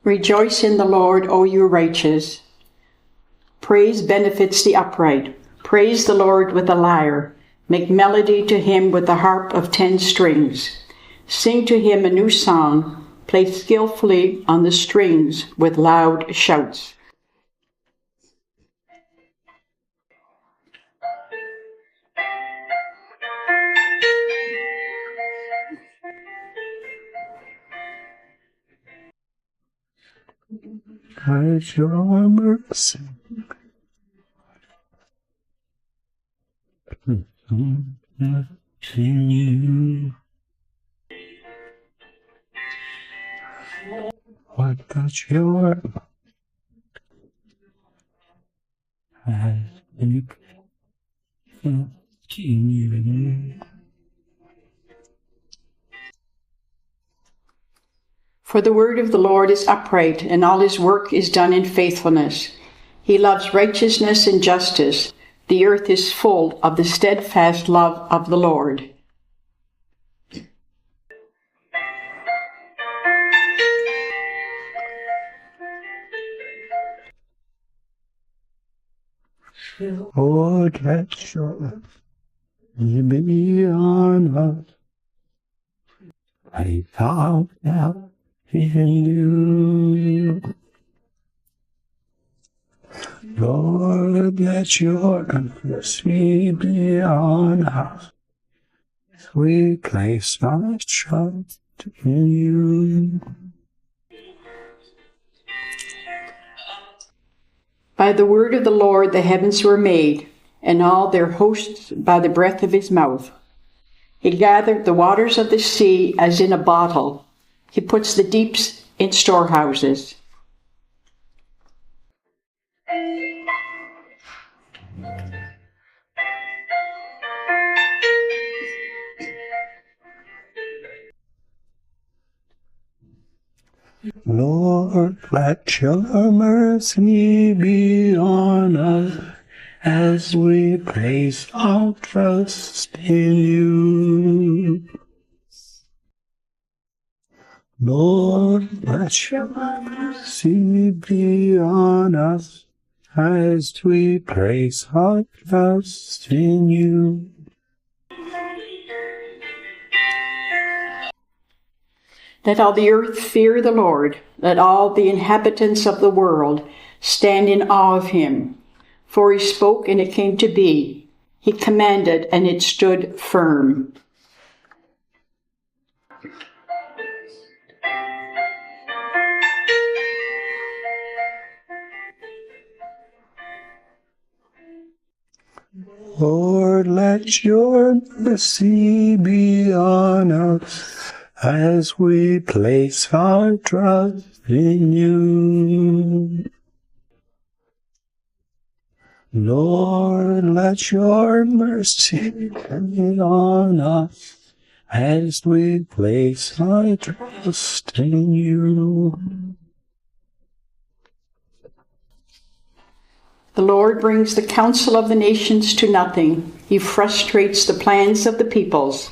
Rejoice in the Lord, O you righteous. Praise benefits the upright. Praise the Lord with a lyre. Make melody to him with the harp of 10 strings. Sing to him a new song. Play skillfully on the strings with loud shouts. By your mercy, continue. What does your continue? For the word of the Lord is upright, and all his work is done in faithfulness. He loves righteousness and justice. The earth is full of the steadfast love of the Lord. Oh, let your be on us. I found out in you. Lord, let your mercy be on us. We place our trust in you. By the word of the Lord the heavens were made, and all their hosts by the breath of his mouth. He gathered the waters of the sea as in a bottle. He puts the deeps in storehouses. Lord, let your mercy be on us as we place our trust in you. Lord, let your mercy be on us as we place our trust in you. Let all the earth fear the Lord. Let all the inhabitants of the world stand in awe of him. For he spoke and it came to be. He commanded and it stood firm. Lord, let your mercy be on us as we place our trust in you. Lord, let your mercy be on us as we place our trust in you. The Lord brings the counsel of the nations to nothing. He frustrates the plans of the peoples.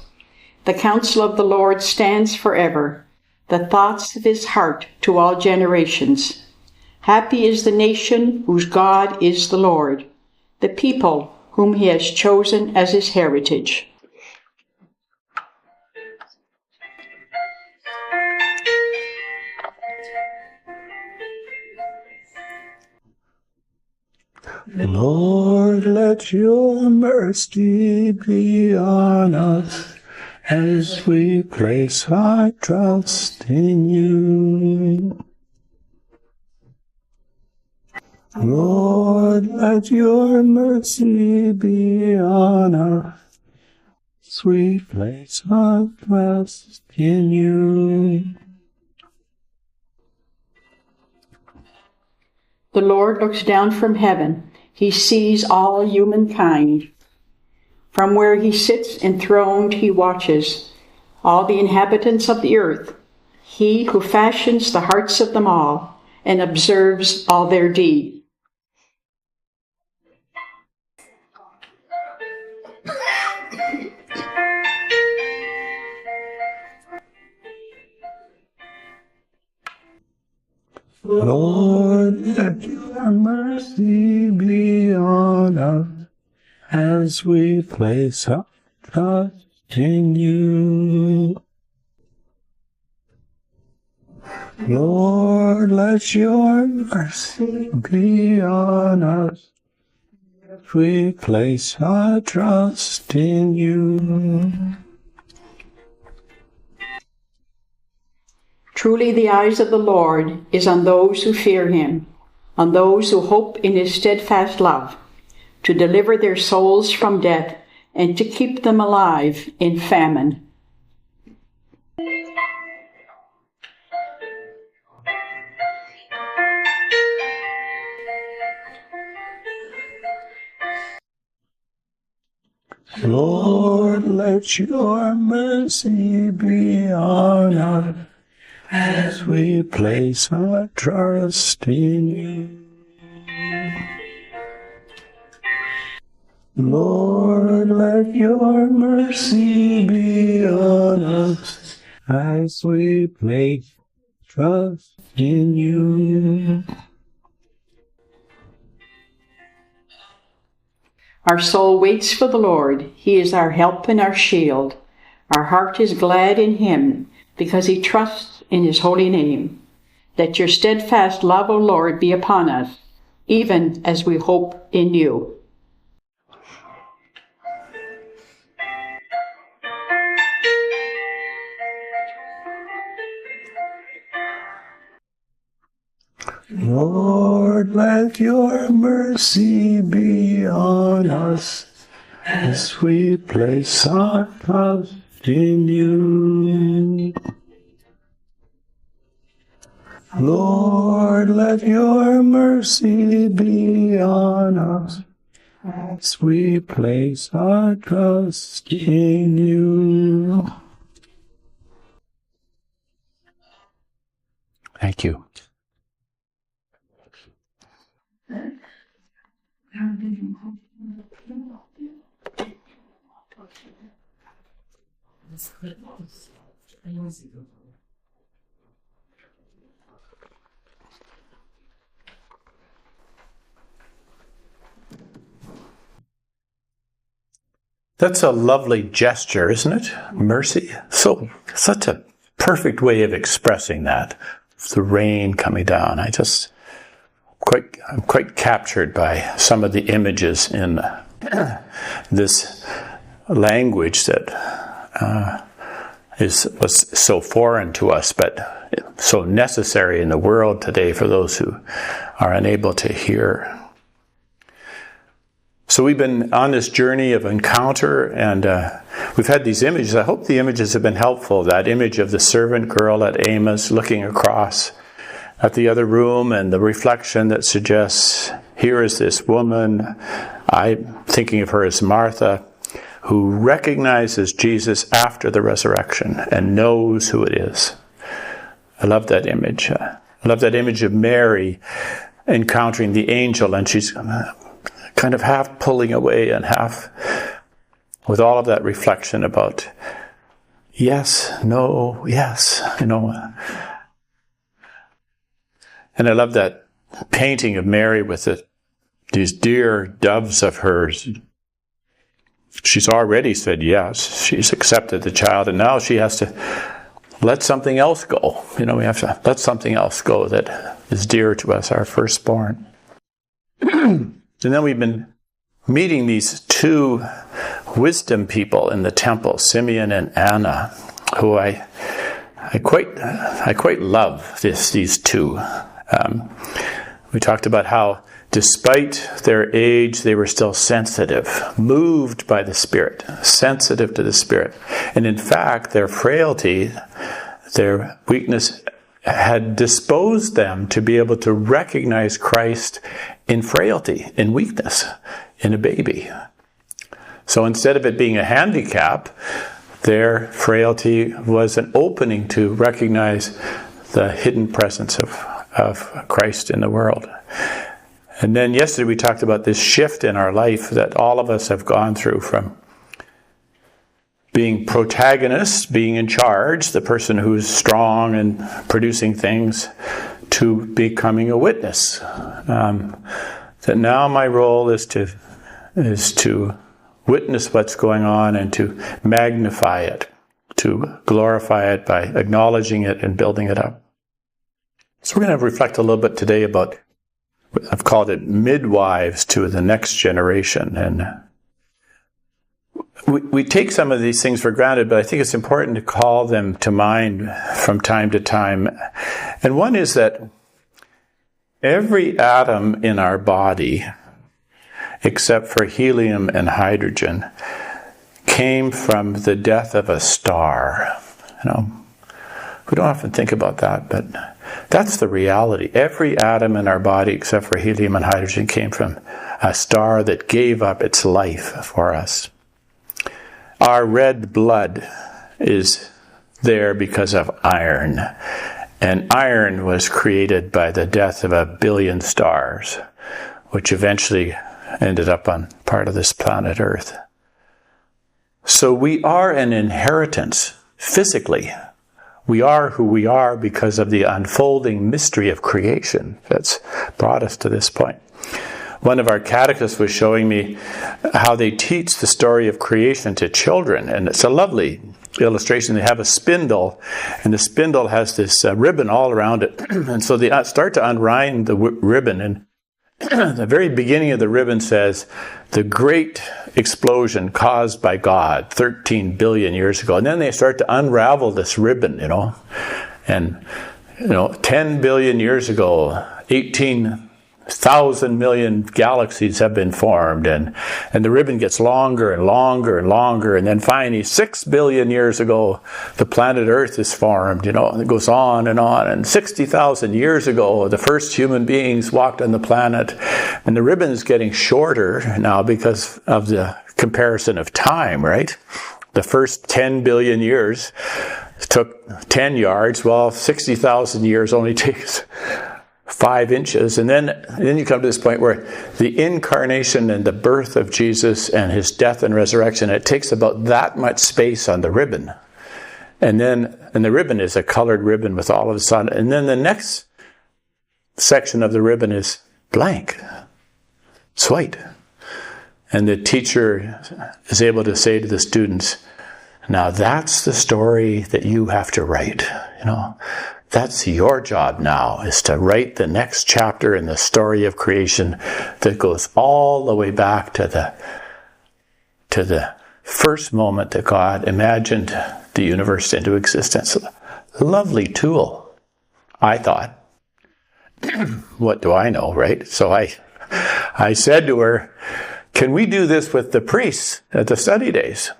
The counsel of the Lord stands forever, the thoughts of his heart to all generations. Happy is the nation whose God is the Lord, the people whom he has chosen as his heritage. Lord, let your mercy be on us as we place our trust in you. Lord, let your mercy be on us as we place our trust in you. The Lord looks down from heaven. He sees all humankind. From where he sits enthroned, he watches all the inhabitants of the earth. He who fashions the hearts of them all and observes all their deeds. Lord, let your mercy be on us as we place our trust in you. Lord, let your mercy be on us as we place our trust in you. Truly the eyes of the Lord is on those who fear him, on those who hope in his steadfast love, to deliver their souls from death and to keep them alive in famine. Lord, let your mercy be on us as we place our trust in you. Lord, let your mercy be on us as we place trust in you. Our soul waits for the Lord. He is our help and our shield. Our heart is glad in him, because he trusts in his holy name. Let your steadfast love, O Lord, be upon us, even as we hope in you. Lord, let your mercy be on us as we place our trust in you. Lord, let your mercy be on us as we place our trust in you. Thank you. That's a lovely gesture, isn't it? Mercy. Such a perfect way of expressing that. The rain coming down. I'm quite captured by some of the images in this language that was so foreign to us, but so necessary in the world today for those who are unable to hear. So we've been on this journey of encounter, and we've had these images. I hope the images have been helpful. That image of the servant girl at Amos looking across at the other room, and the reflection that suggests, here is this woman, I'm thinking of her as Martha, who recognizes Jesus after the resurrection and knows who it is. I love that image. I love that image of Mary encountering the angel, and she's kind of half pulling away and half with all of that reflection about yes, no, yes, And I love that painting of Mary with these dear doves of hers. She's already said yes. She's accepted the child, and now she has to let something else go. We have to let something else go that is dear to us, our firstborn. And then we've been meeting these two wisdom people in the temple, Simeon and Anna, who I quite love these two. We talked about how, despite their age, they were still sensitive, moved by the Spirit, sensitive to the Spirit. And in fact, their frailty, their weakness, had disposed them to be able to recognize Christ in frailty, in weakness, in a baby. So instead of it being a handicap, their frailty was an opening to recognize the hidden presence of Christ in the world. And then yesterday we talked about this shift in our life that all of us have gone through, from being protagonists, being in charge, the person who's strong and producing things, to becoming a witness. That now my role is to witness what's going on and to magnify it, to glorify it by acknowledging it and building it up. So we're going to reflect a little bit today about, I've called it midwives to the next generation. And we take some of these things for granted, but I think it's important to call them to mind from time to time. And one is that every atom in our body, except for helium and hydrogen, came from the death of a star. You know, we don't often think about that, but that's the reality. Every atom in our body, except for helium and hydrogen, came from a star that gave up its life for us. Our red blood is there because of iron. And iron was created by the death of 1 billion stars, which eventually ended up on part of this planet Earth. So we are an inheritance, physically. We are who we are because of the unfolding mystery of creation that's brought us to this point. One of our catechists was showing me how they teach the story of creation to children, and it's a lovely illustration. They have a spindle, and the spindle has this ribbon all around it. And so they start to unwind the ribbon, and the very beginning of the ribbon says, the great explosion caused by God 13 billion years ago. And then they start to unravel this ribbon, and 10 billion years ago, 18,000 million galaxies have been formed, and the ribbon gets longer and longer and longer, and then finally 6 billion years ago the planet Earth is formed, and it goes on, and 60,000 years ago the first human beings walked on the planet, and the ribbon is getting shorter now because of the comparison of time, right? The first 10 billion years took 10 yards, well 60,000 years only takes 5 inches. And then you come to this point where the incarnation and the birth of Jesus and his death and resurrection, it takes about that much space on the ribbon. And the ribbon is a colored ribbon with all of the sun. And then the next section of the ribbon is blank. It's white. And the teacher is able to say to the students, now that's the story that you have to write, That's your job now, is to write the next chapter in the story of creation that goes all the way back to the first moment that God imagined the universe into existence. A lovely tool, I thought. What do I know, right? So I said to her, can we do this with the priests at the study days?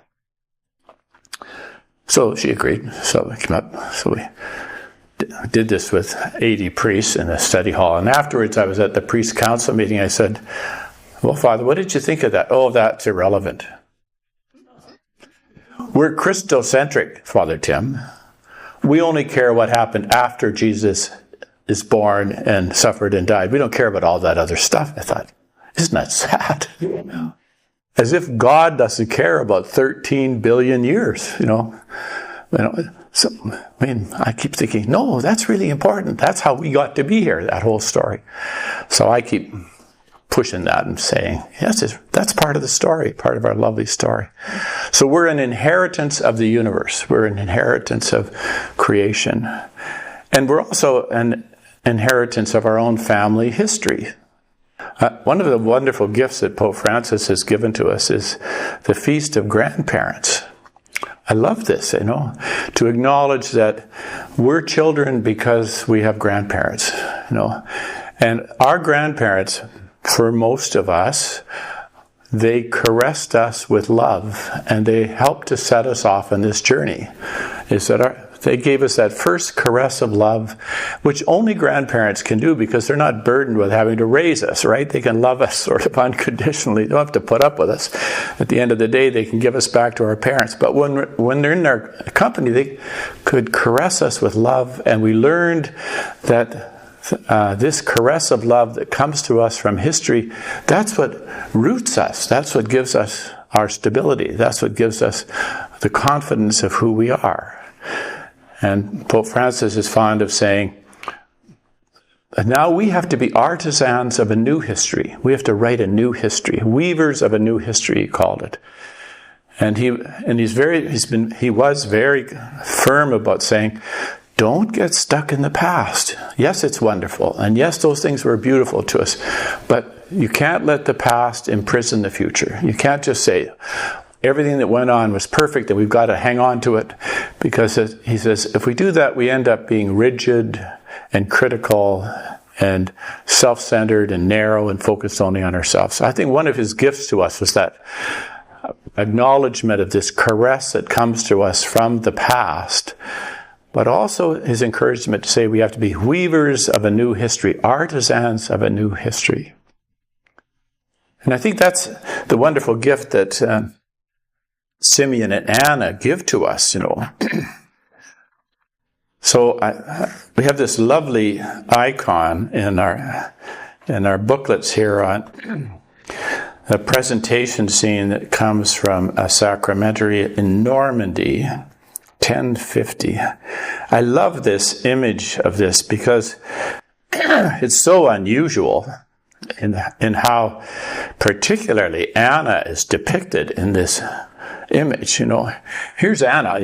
So she agreed. So we came up. So we did this with 80 priests in a study hall. And afterwards, I was at the priest council meeting. I said, well, Father, what did you think of that? Oh, that's irrelevant. We're Christocentric, Father Tim. We only care what happened after Jesus is born and suffered and died. We don't care about all that other stuff. I thought, isn't that sad? As if God doesn't care about 13 billion years, So, I keep thinking, no, that's really important. That's how we got to be here, that whole story. So I keep pushing that and saying, yes, that's part of the story, part of our lovely story. So we're an inheritance of the universe. We're an inheritance of creation. And we're also an inheritance of our own family history. One of the wonderful gifts that Pope Francis has given to us is the Feast of Grandparents. I love this, to acknowledge that we're children because we have grandparents, And our grandparents, for most of us, they caressed us with love, and they helped to set us off on this journey. They gave us that first caress of love, which only grandparents can do because they're not burdened with having to raise us, right? They can love us sort of unconditionally. They don't have to put up with us. At the end of the day, they can give us back to our parents. But when they're in our company, they could caress us with love, and we learned that this caress of love that comes to us from history, that's what roots us. That's what gives us our stability. That's what gives us the confidence of who we are. And Pope Francis is fond of saying, And now we have to be artisans of a new history. We have to write a new history. Weavers of a new history, he called it. And he was very firm about saying, don't get stuck in the past. Yes, it's wonderful. And yes, those things were beautiful to us. But you can't let the past imprison the future. You can't just say, everything that went on was perfect and we've got to hang on to it. Because he says, if we do that, we end up being rigid and critical and self-centered and narrow and focused only on ourselves. So I think one of his gifts to us was that acknowledgement of this caress that comes to us from the past, but also his encouragement to say we have to be weavers of a new history, artisans of a new history. And I think that's the wonderful gift that Simeon and Anna give to us, So we have this lovely icon in our booklets here on a presentation scene that comes from a sacramentary in Normandy, 1050. I love this image of this because it's so unusual in how particularly Anna is depicted in this image. Here's Anna.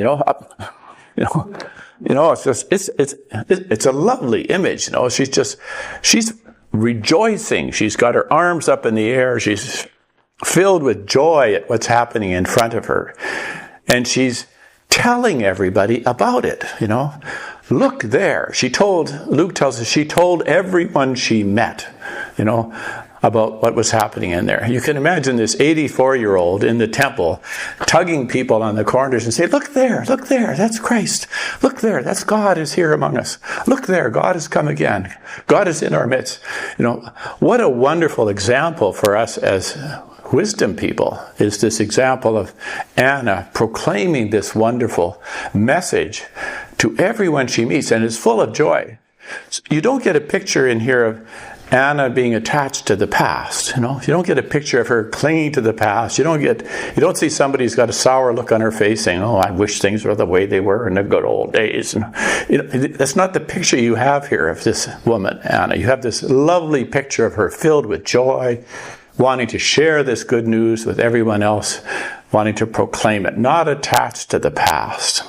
It's a lovely image. She's rejoicing. She's got her arms up in the air. She's filled with joy at what's happening in front of her. And she's telling everybody about it, Look there. Luke tells us she told everyone she met, about what was happening in there. You can imagine this 84-year-old in the temple tugging people on the corners and say, look there, that's Christ. Look there, that's God is here among us. Look there, God has come again. God is in our midst. What a wonderful example for us as wisdom people is this example of Anna proclaiming this wonderful message to everyone she meets, and is full of joy. You don't get a picture in here of Anna being attached to the past. You don't get a picture of her clinging to the past. You don't see somebody who's got a sour look on her face saying, "Oh, I wish things were the way they were in the good old days." That's not the picture you have here of this woman, Anna. You have this lovely picture of her filled with joy, wanting to share this good news with everyone else, wanting to proclaim it, not attached to the past.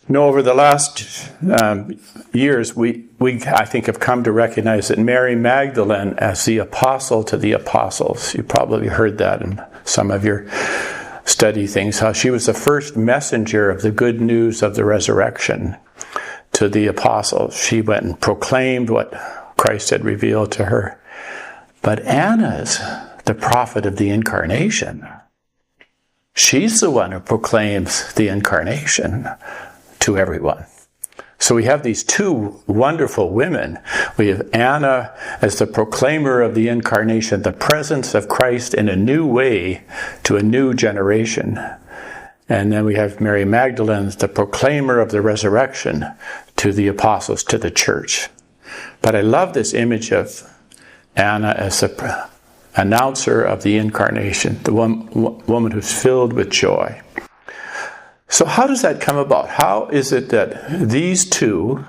Over the last years, we I think have come to recognize that Mary Magdalene as the apostle to the apostles. You probably heard that in some of your study things, how she was the first messenger of the good news of the resurrection to the apostles. She went and proclaimed what Christ had revealed to her. But Anna's the prophet of the incarnation. She's the one who proclaims the incarnation to everyone. So we have these two wonderful women. We have Anna as the proclaimer of the incarnation, the presence of Christ in a new way to a new generation. And then we have Mary Magdalene, the proclaimer of the resurrection to the apostles, to the church. But I love this image of Anna as the announcer of the incarnation, the woman who's filled with joy. So how does that come about? How is it that these two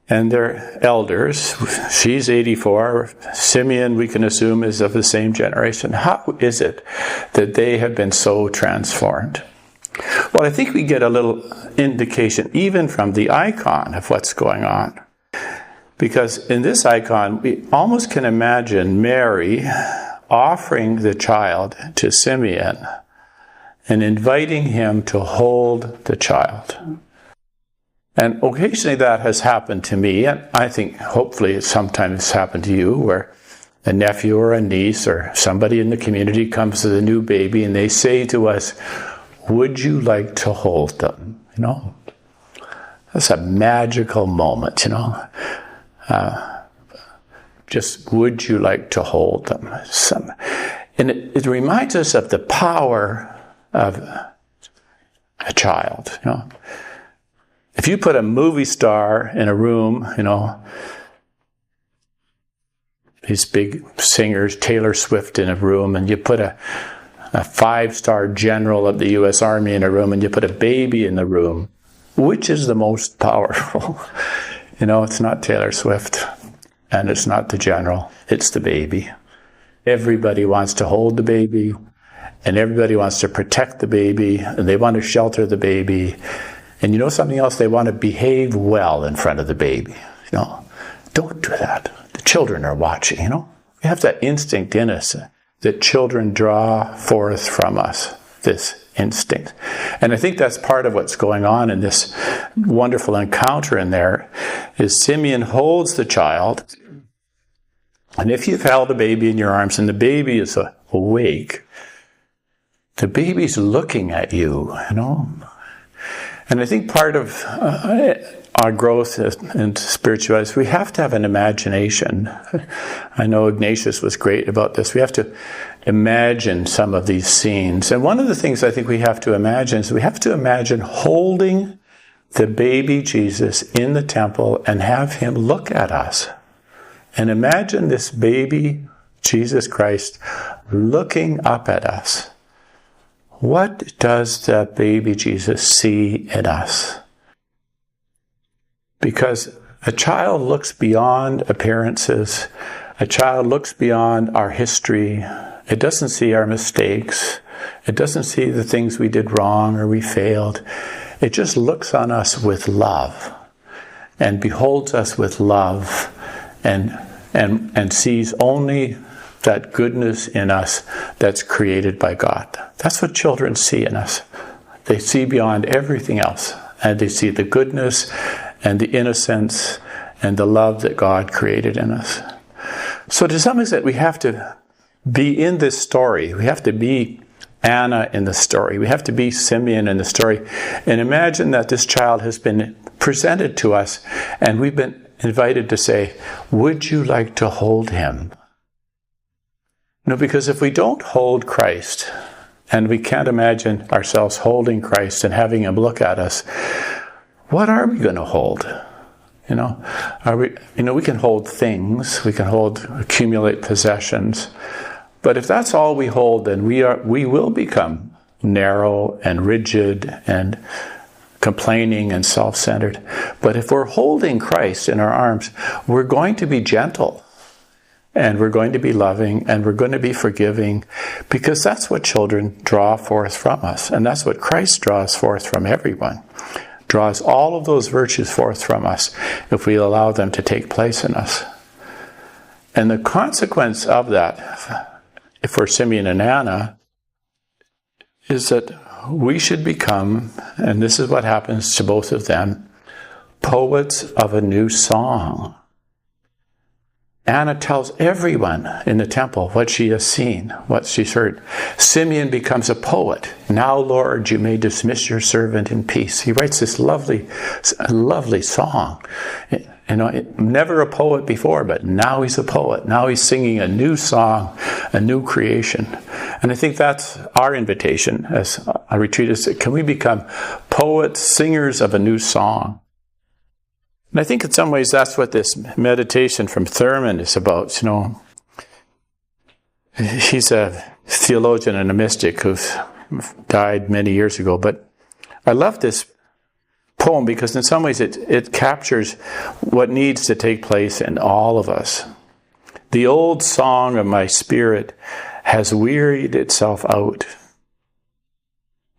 and their elders, she's 84, Simeon, we can assume, is of the same generation. How is it that they have been so transformed? Well, I think we get a little indication even from the icon of what's going on. Because in this icon, we almost can imagine Mary offering the child to Simeon and inviting him to hold the child. And occasionally that has happened to me, and I think hopefully it sometimes happened to you, where a nephew or a niece or somebody in the community comes to the new baby and they say to us, "Would you like to hold them?" That's a magical moment, just, would you like to hold them? And it reminds us of the power of a child. If you put a movie star in a room, these big singers, Taylor Swift in a room, and you put a 5-star general of the U.S. Army in a room, and you put a baby in the room, which is the most powerful? It's not Taylor Swift, and it's not the general. It's the baby. Everybody wants to hold the baby, and everybody wants to protect the baby, and they want to shelter the baby. And something else? They want to behave well in front of the baby. Don't do that. The children are watching, We have that instinct in us that children draw forth from us, this instinct. And I think that's part of what's going on in this wonderful encounter in there, is Simeon holds the child. And if you've held a baby in your arms and the baby is awake, the baby's looking at you, And I think part of our growth in spirituality, we have to have an imagination. I know Ignatius was great about this. We have to imagine some of these scenes. And one of the things I think we have to imagine is we have to imagine holding the baby Jesus in the temple and have him look at us. And imagine this baby Jesus Christ looking up at us. What does that baby Jesus see in us? Because a child looks beyond appearances. A child looks beyond our history. It doesn't see our mistakes. It doesn't see the things we did wrong or we failed. It just looks on us with love and beholds us with love and sees only that goodness in us that's created by God. That's what children see in us. They see beyond everything else, and they see the goodness and the innocence and the love that God created in us. So to some extent, we have to be in this story. We have to be Anna in the story. We have to be Simeon in the story. And imagine that this child has been presented to us, and we've been invited to say, would you like to hold him? Because if we don't hold Christ, and we can't imagine ourselves holding Christ and having him look at us, what are we going to hold? We can hold things, we can accumulate possessions, but if that's all we hold, then we will become narrow and rigid and complaining and self-centered. But if we're holding Christ in our arms, we're going to be gentle. And we're going to be loving, and we're going to be forgiving, because that's what children draw forth from us. And that's what Christ draws forth from everyone. Draws all of those virtues forth from us if we allow them to take place in us. And the consequence of that, if we're Simeon and Anna, is that we should become, and this is what happens to both of them, poets of a new song. Anna tells everyone in the temple what she has seen, what she's heard. Simeon becomes a poet. Now, Lord, you may dismiss your servant in peace. He writes this lovely song. Never a poet before, but now he's a poet. Now he's singing a new song, a new creation. And I think that's our invitation as a retreatist. Can we become poets, singers of a new song? And I think in some ways that's what this meditation from Thurman is about. He's a theologian and a mystic who's died many years ago. But I love this poem because in some ways it captures what needs to take place in all of us. The old song of my spirit has wearied itself out.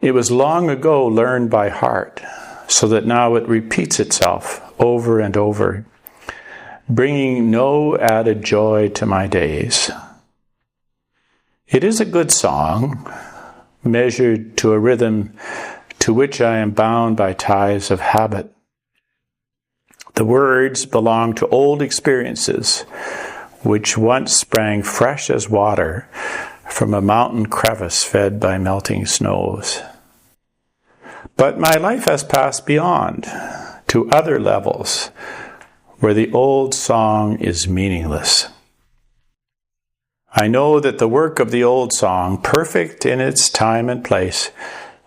It was long ago learned by heart, so that now it repeats itself over and over, bringing no added joy to my days. It is a good song, measured to a rhythm to which I am bound by ties of habit. The words belong to old experiences, which once sprang fresh as water from a mountain crevice fed by melting snows. But my life has passed beyond, to other levels, where the old song is meaningless. I know that the work of the old song, perfect in its time and place,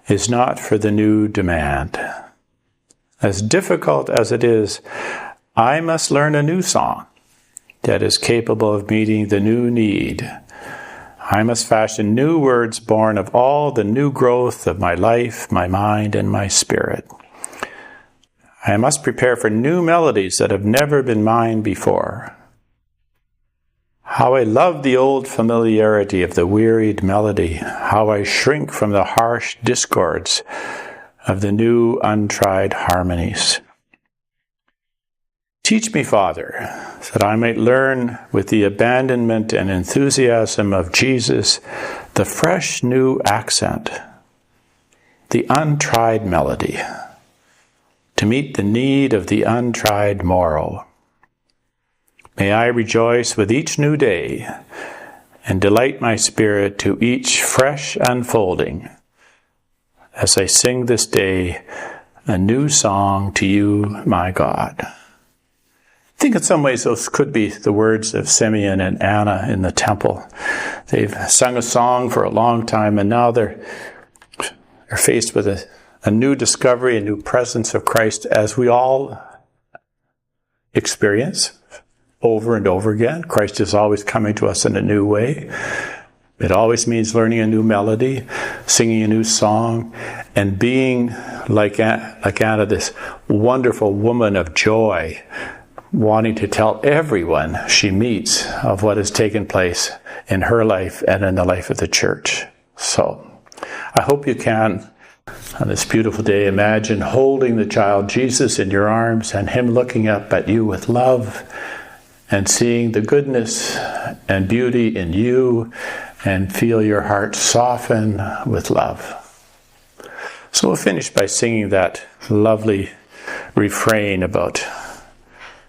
is not for the new demand. As difficult as it is, I must learn a new song that is capable of meeting the new need. I must fashion new words born of all the new growth of my life, my mind, and my spirit. I must prepare for new melodies that have never been mine before. How I love the old familiarity of the wearied melody, how I shrink from the harsh discords of the new untried harmonies. Teach me, Father, that I might learn with the abandonment and enthusiasm of Jesus the fresh new accent, the untried melody, to meet the need of the untried morrow. May I rejoice with each new day and delight my spirit to each fresh unfolding as I sing this day a new song to you, my God. I think in some ways those could be the words of Simeon and Anna in the temple. They've sung a song for a long time, and now they're faced with a new discovery, a new presence of Christ, as we all experience over and over again. Christ is always coming to us in a new way. It always means learning a new melody, singing a new song, and being like Anna, this wonderful woman of joy, wanting to tell everyone she meets of what has taken place in her life and in the life of the church. So I hope you can, on this beautiful day, imagine holding the child Jesus in your arms and him looking up at you with love and seeing the goodness and beauty in you, and feel your heart soften with love. So we'll finish by singing that lovely refrain about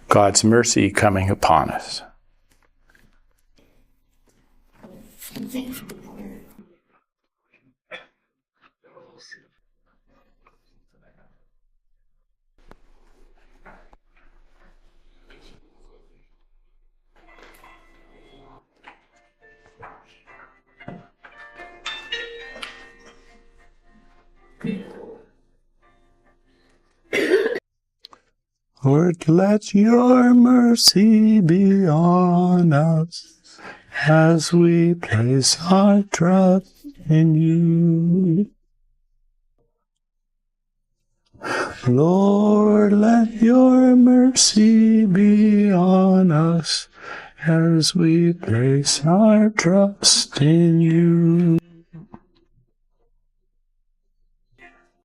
God's mercy coming upon us. Lord, let your mercy be on us as we place our trust in you. Lord, let your mercy be on us as we place our trust in you.